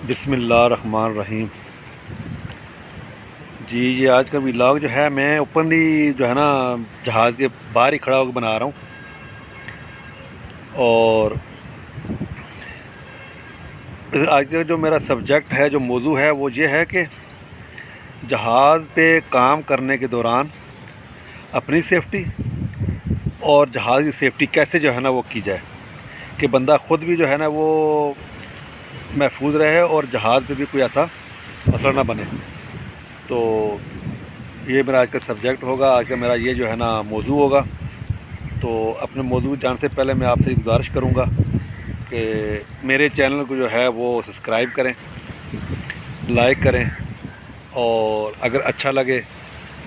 بسم اللہ الرحمن الرحیم۔ جی یہ آج کا ولاگ جو ہے میں اوپنلی جو ہے نا جہاز کے باہر ہی کھڑا ہو کے بنا رہا ہوں، اور آج کا جو میرا سبجیکٹ ہے، جو موضوع ہے وہ یہ ہے کہ جہاز پہ کام کرنے کے دوران اپنی سیفٹی اور جہاز کی سیفٹی کیسے جو ہے نا وہ کی جائے کہ بندہ خود بھی جو ہے نا وہ محفوظ رہے اور جہاز پہ بھی کوئی ایسا مسئلہ نہ بنے۔ تو یہ میرا آج کا سبجیکٹ ہوگا، آج کا میرا یہ جو ہے نا موضوع ہوگا۔ تو اپنے موضوع جان سے پہلے میں آپ سے گزارش کروں گا کہ میرے چینل کو جو ہے وہ سبسکرائب کریں، لائک کریں، اور اگر اچھا لگے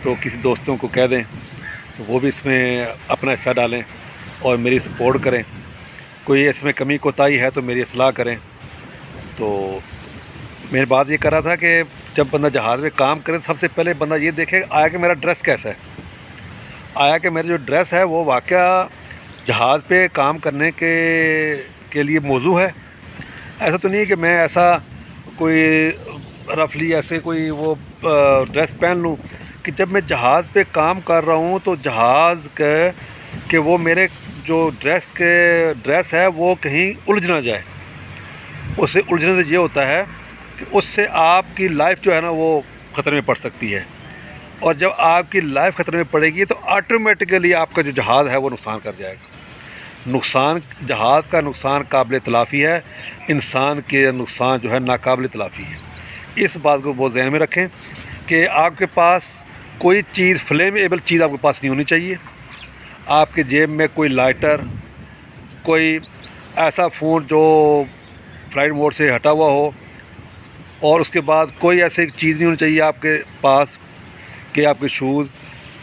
تو کسی دوستوں کو کہہ دیں تو وہ بھی اس میں اپنا حصہ ڈالیں اور میری سپورٹ کریں۔ کوئی اس میں کمی کوتاہی ہے تو میری اصلاح کریں۔ تو میں بات یہ کر رہا تھا کہ جب بندہ جہاز میں کام کرے سب سے پہلے بندہ یہ دیکھے آیا کہ میرا ڈریس کیسا ہے، آیا کہ میرا جو ڈریس ہے وہ واقعہ جہاز پہ کام کرنے کے لیے موزوں ہے۔ ایسا تو نہیں کہ میں ایسا کوئی رفلی ایسے کوئی وہ ڈریس پہن لوں کہ جب میں جہاز پہ کام کر رہا ہوں تو جہاز کہ وہ میرے جو ڈریس ہے وہ کہیں الجھ نہ جائے۔ اس سے الجھنے سے یہ ہوتا ہے کہ اس سے آپ کی لائف جو ہے نا وہ خطرے میں پڑ سکتی ہے، اور جب آپ کی لائف خطرے میں پڑے گی تو آٹومیٹیکلی آپ کا جو جہاز ہے وہ نقصان کر جائے گا۔ جہاز کا نقصان قابل تلافی ہے، انسان کے نقصان جو ہے ناقابل تلافی ہے۔ اس بات کو بہت ذہن میں رکھیں کہ آپ کے پاس کوئی چیز فلیمیبل چیز آپ کے پاس نہیں ہونی چاہیے۔ آپ کے جیب میں کوئی لائٹر، کوئی ایسا فون جو فلائٹ موڈ سے ہٹا ہوا ہو، اور اس کے بعد کوئی ایسی چیز نہیں ہونی چاہیے آپ کے پاس کہ آپ کے شوز،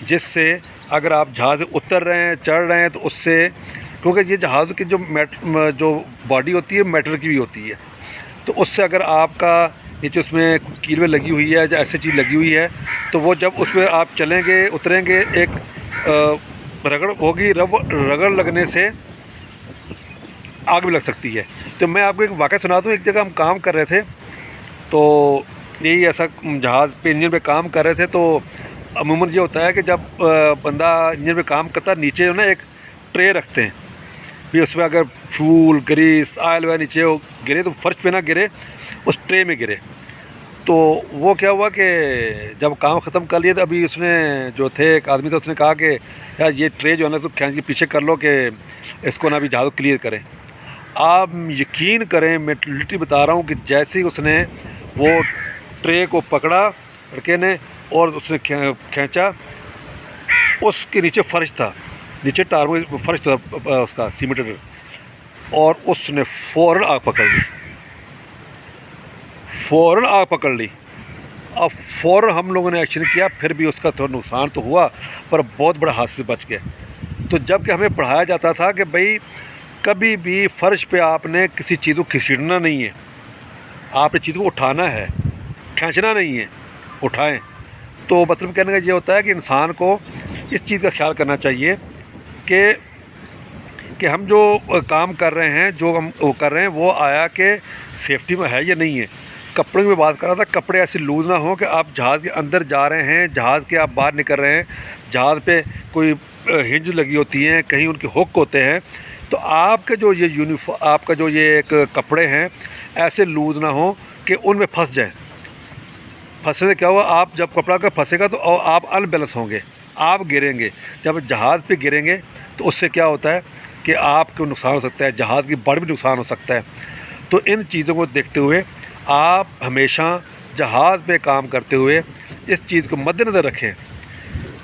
جس سے اگر آپ جہاز سے اتر رہے ہیں چڑھ رہے ہیں تو اس سے، کیونکہ یہ جہاز کی جو باڈی ہوتی ہے میٹل کی بھی ہوتی ہے، تو اس سے اگر آپ کا نیچے اس میں کیلوے لگی ہوئی ہے یا ایسی چیز لگی ہوئی ہے تو وہ جب اس پہ آپ چلیں گے اتریں گے ایک رگڑ ہوگی، رگڑ لگنے سے آگ بھی لگ سکتی ہے۔ تو میں آپ کو ایک واقعہ سناتا ہوں۔ ایک جگہ ہم کام کر رہے تھے، تو یہی ایسا جہاز پہ انجن پہ کام کر رہے تھے، تو عموماً یہ ہوتا ہے کہ جب بندہ انجن پہ کام کرتا ہے نیچے جو نا ایک ٹرے رکھتے ہیں بھی، اس میں اگر فیول گریس آئل وغیرہ نیچے گرے تو فرش پہ نہ گرے، اس ٹرے میں گرے۔ تو وہ کیا ہوا کہ جب کام ختم کر لیا تو ابھی اس نے جو تھے ایک آدمی تھا، اس نے کہا کہ یار یہ ٹرے جو ہے نا تو کھینچ کے پیچھے کر لو کہ اس کو نہ بھی جہاز کلیئر کریں۔ آپ یقین کریں، میں لٹرلی بتا رہا ہوں کہ جیسے ہی اس نے وہ ٹرے کو پکڑا لڑکے نے اور اس نے کھینچا، اس کے نیچے فرش تھا، نیچے ٹارمو فرش تھا اس کا سیمنٹڈ، اور اس نے فوراً آگ پکڑ لی۔ اب فوراً ہم لوگوں نے ایکشن کیا، پھر بھی اس کا تھوڑا نقصان تو ہوا پر بہت بڑا حادثے سے بچ گیا۔ تو جب کہ ہمیں پڑھایا جاتا تھا کہ بھائی کبھی بھی فرش پہ آپ نے کسی چیز کو کھسیڑنا نہیں ہے، آپ نے چیز کو اٹھانا ہے، کھینچنا نہیں ہے، اٹھائیں۔ تو مطلب کہنے کا یہ ہوتا ہے کہ انسان کو اس چیز کا خیال کرنا چاہیے کہ ہم جو کام کر رہے ہیں، جو ہم وہ کر رہے ہیں وہ آیا کہ سیفٹی میں ہے یا نہیں ہے۔ کپڑے میں بات کر رہا تھا، کپڑے ایسے لوز نہ ہوں کہ آپ جہاز کے اندر جا رہے ہیں، جہاز کے آپ باہر نکل رہے ہیں، جہاز پہ کوئی ہنج لگی ہوتی ہیں، کہیں ان کے ہک ہوتے ہیں، تو آپ کے جو یہ آپ کا جو یہ ایک کپڑے ہیں ایسے لوز نہ ہوں کہ ان میں پھنس جائیں۔ پھنسنے سے کیا ہوا، آپ جب کپڑا کا پھنسے گا تو آپ ان بیلنس ہوں گے، آپ گریں گے۔ جب جہاز پہ گریں گے تو اس سے کیا ہوتا ہے کہ آپ کو نقصان ہو سکتا ہے، جہاز کی باڈی بھی نقصان ہو سکتا ہے۔ تو ان چیزوں کو دیکھتے ہوئے آپ ہمیشہ جہاز پہ کام کرتے ہوئے اس چیز کو مد نظر رکھیں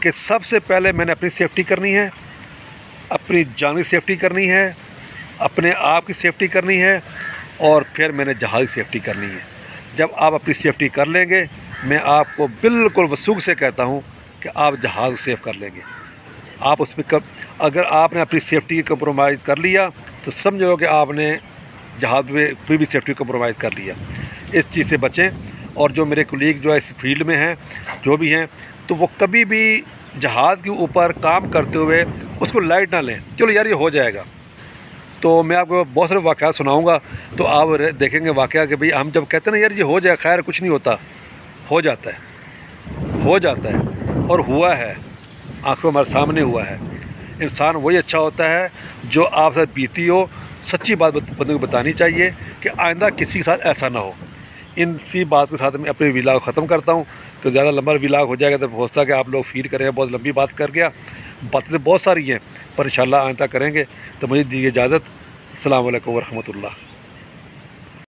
کہ سب سے پہلے میں نے اپنی سیفٹی کرنی ہے، اپنی جان کی سیفٹی کرنی ہے، اپنے آپ کی سیفٹی کرنی ہے، اور پھر میں نے جہاز کی سیفٹی کرنی ہے۔ جب آپ اپنی سیفٹی کر لیں گے، میں آپ کو بالکل وثوق سے کہتا ہوں کہ آپ جہاز کو سیف کر لیں گے۔ آپ اس میں اگر آپ نے اپنی سیفٹی کمپرومائز کر لیا تو سمجھو کہ آپ نے جہاز پہ بھی سیفٹی کمپرومائز کر لیا۔ اس چیز سے بچیں۔ اور جو میرے کولیگ جو اس فیلڈ میں ہیں، جو بھی ہیں، تو وہ کبھی بھی جہاز کے اوپر کام کرتے ہوئے اس کو لائٹ نہ لیں، چلو یار یہ ہو جائے گا۔ تو میں آپ کو بہت سارے واقعات سناؤں گا، تو آپ دیکھیں گے واقعہ کہ بھئی ہم جب کہتے ہیں نا یار یہ ہو جائے، خیر کچھ نہیں ہوتا، ہو جاتا ہے اور ہوا ہے، آنکھوں ہمارے سامنے ہوا ہے۔ انسان وہی اچھا ہوتا ہے جو آپ سے بیتی ہو، سچی بات بندے کو بتانی چاہیے کہ آئندہ کسی کے ساتھ ایسا نہ ہو۔ ان سی بات کے ساتھ میں اپنے ویلاگ کو ختم کرتا ہوں، کہ زیادہ لمبا ویلاگ ہو جائے گا تو ہو سکتا ہے کہ آپ لوگ فیل کریں بہت لمبی بات کر گیا، باتیں تو بہت ساری ہیں پر انشاءاللہ آئندہ کریں گے۔ تو مجھے دیجیے اجازت، السلام علیکم ورحمۃ اللہ۔